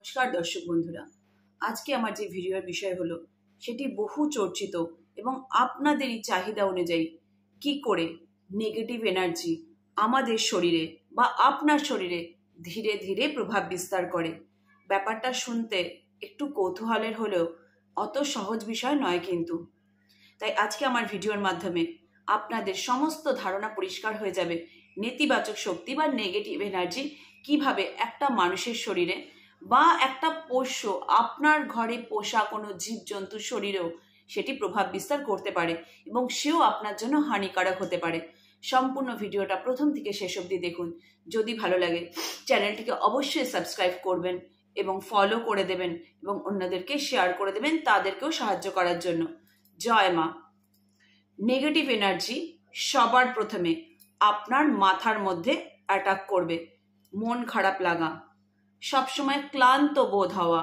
নমস্কার দর্শক বন্ধুরা, আজকে আমার যে ভিডিওর বিষয় হলো সেটি বহু চর্চিত এবং আপনাদেরই চাহিদা অনুযায়ী কি করে নেগেটিভ এনার্জি আমাদের শরীরে বা আপনার শরীরে ধীরে ধীরে প্রভাব বিস্তার করে। ব্যাপারটা শুনতে একটু কৌতূহলের হলেও অত সহজ বিষয় নয় কিন্তু। তাই আজকে আমার ভিডিওর মাধ্যমে আপনাদের সমস্ত ধারণা পরিষ্কার হয়ে যাবে নেতিবাচক শক্তি বা নেগেটিভ এনার্জি কিভাবে একটা মানুষের শরীরে বা একটা পোষ্য আপনার ঘরে পোষা কোনো জীবজন্তুর শরীরেও সেটি প্রভাব বিস্তার করতে পারে এবং সেও আপনার জন্য হানিকারক হতে পারে। সম্পূর্ণ ভিডিওটা প্রথম থেকে শেষ অবধি দেখুন। যদি ভালো লাগে চ্যানেলটিকে অবশ্যই সাবস্ক্রাইব করবেন এবং ফলো করে দেবেন এবং অন্যদেরকে শেয়ার করে দেবেন তাদেরকেও সাহায্য করার জন্য। জয় মা। নেগেটিভ এনার্জি সবার প্রথমে আপনার মাথার মধ্যে অ্যাটাক করবে। মন খারাপ লাগা, সবসময় ক্লান্ত বোধ হওয়া,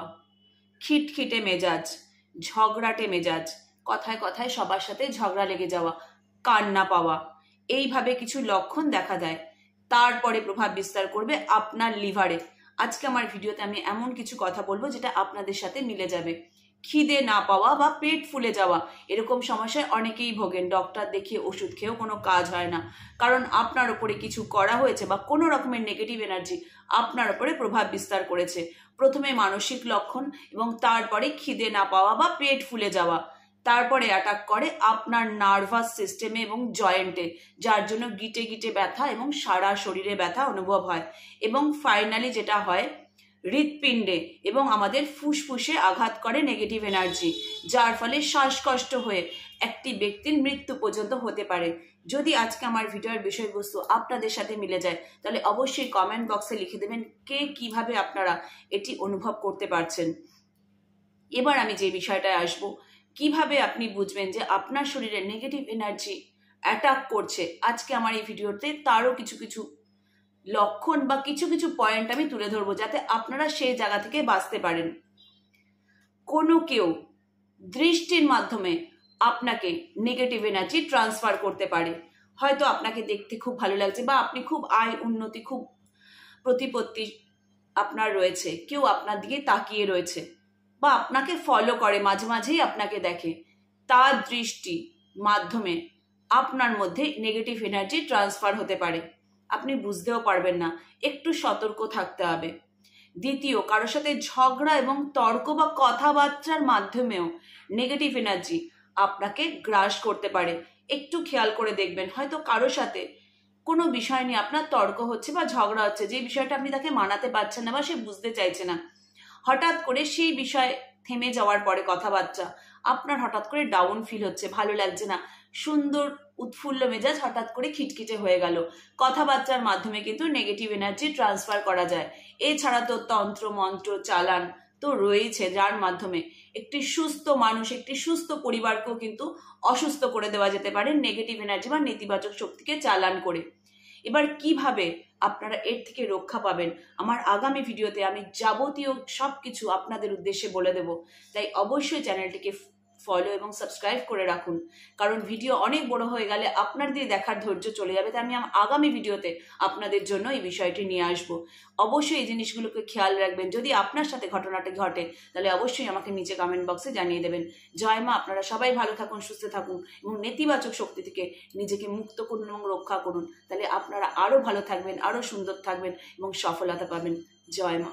খিটখিটে মেজাজ, ঝগড়াটে মেজাজ, কথায় কথায় সবার সাথে ঝগড়া লেগে যাওয়া, কান্না পাওয়া, এইভাবে কিছু লক্ষণ দেখা দেয়। তারপরে প্রভাব বিস্তার করবে আপনার লিভারে। আজকে আমার ভিডিওতে আমি এমন কিছু কথা বলবো যেটা আপনাদের সাথে মিলে যাবে। খিদে না পাওয়া বা পেট ফুলে যাওয়া, এরকম সমস্যায় অনেকেই ভোগেন। ডক্টর দেখিয়ে ওষুধ খেয়েও কোনো কাজ হয় না, কারণ আপনার ওপরে কিছু করা হয়েছে বা কোনো রকমের নেগেটিভ এনার্জি আপনার ওপরে প্রভাব বিস্তার করেছে। প্রথমে মানসিক লক্ষণ এবং তারপরে খিদে না পাওয়া বা পেট ফুলে যাওয়া, তারপরে অ্যাটাক করে আপনার নার্ভাস সিস্টেমে এবং জয়েন্টে, যার জন্য গিটে গিটে ব্যথা এবং সারা শরীরে ব্যথা অনুভব হয়। এবং ফাইনালি যেটা হয় হৃৎপিণ্ডে এবং আমাদের ফুসফুসে আঘাত করে নেগেটিভ এনার্জি, যার ফলে শ্বাসকষ্ট হয়ে একটি ব্যক্তির মৃত্যু পর্যন্ত হতে পারে। যদি আজকে আমার ভিডিওর বিষয়বস্তু আপনাদের সাথে মিলে যায় তাহলে অবশ্যই কমেন্ট বক্সে লিখে দেবেন কে কিভাবে আপনারা এটি অনুভব করতে পারছেন। এবার আমি যে বিষয়টায় আসবো, কিভাবে আপনি বুঝবেন যে আপনার শরীরে নেগেটিভ এনার্জি অ্যাটাক করছে, আজকে আমার এই ভিডিওতে তারও কিছু কিছু লক্ষণ বা কিছু কিছু পয়েন্ট আমি তুলে ধরবো যাতে আপনারা সেই জায়গা থেকে বাঁচতে পারেন। কোনো কেউ দৃষ্টির মাধ্যমে আপনাকে নেগেটিভ এনার্জি ট্রান্সফার করতে পারে। হয়তো আপনাকে দেখতে খুব ভালো লাগছে বা আপনি খুব আয় উন্নতি, খুব প্রতিপত্তি আপনার রয়েছে, কেউ আপনার দিকে তাকিয়ে রয়েছে বা আপনাকে ফলো করে, মাঝে মাঝেই আপনাকে দেখে, তার দৃষ্টি মাধ্যমে আপনার মধ্যে নেগেটিভ এনার্জি ট্রান্সফার হতে পারে। আপনি বুঝতেও পারবেন না, একটু সতর্ক থাকতে হবে। দ্বিতীয়, কারোর সাথে ঝগড়া এবং তর্ক বা কথাবার্তার মাধ্যমেও নেগেটিভ এনার্জি আপনাকে গ্রাস করতে পারে। একটু খেয়াল করে দেখবেন, হয়তো কারোর সাথে কোনো বিষয় নিয়ে আপনার তর্ক হচ্ছে বা ঝগড়া হচ্ছে, যে বিষয়টা আপনি তাকে মানাতে পারছেন না বা সে বুঝতে চাইছে না। হঠাৎ করে সেই বিষয় থেমে যাওয়ার পরে কথাবার্তা আপনার হঠাৎ করে ডাউন ফিল হচ্ছে, ভালো লাগছে না, সুন্দর উৎফুল্ল মেজাজ হঠাৎ করে খিটখিটে হয়ে গেল। কথাবার্তার মাধ্যমে কিন্তু নেগেটিভ এনার্জি ট্রান্সফার করা যায়। এছাড়া তো তন্ত্র মন্ত্র চালান তো রয়েছে, যার মাধ্যমে একটি সুস্থ মানুষ, একটি সুস্থ পরিবারকেও কিন্তু অসুস্থ করে দেওয়া যেতে পারে নেগেটিভ এনার্জি বা নেতিবাচক শক্তিকে চালান করে। এবার কিভাবে আপনারা এর থেকে রক্ষা পাবেন, আমার আগামী ভিডিওতে আমি যাবতীয় সবকিছু আপনাদের উদ্দেশ্যে বলে দেব। তাই অবশ্যই চ্যানেলটিকে ফলো এবং সাবস্ক্রাইব করে রাখুন, কারণ ভিডিও অনেক বড় হয়ে গেলে আপনাদের দেখার ধৈর্য চলে যাবে। তাই আমি আগামী ভিডিওতে আপনাদের জন্য এই বিষয়টি নিয়ে আসবো। অবশ্যই এই জিনিসগুলোকে খেয়াল রাখবেন। যদি আপনার সাথে ঘটনাটি ঘটে তাহলে অবশ্যই আমাকে নিচে কমেন্ট বক্সে জানিয়ে দেবেন। জয় মা। আপনারা সবাই ভালো থাকুন, সুস্থ থাকুন এবং নেতিবাচক শক্তি থেকে নিজেকে মুক্ত করুন এবং রক্ষা করুন। তাহলে আপনারা আরো ভালো থাকবেন, আরো সুন্দর থাকবেন এবং সফলতা পাবেন। জয় মা।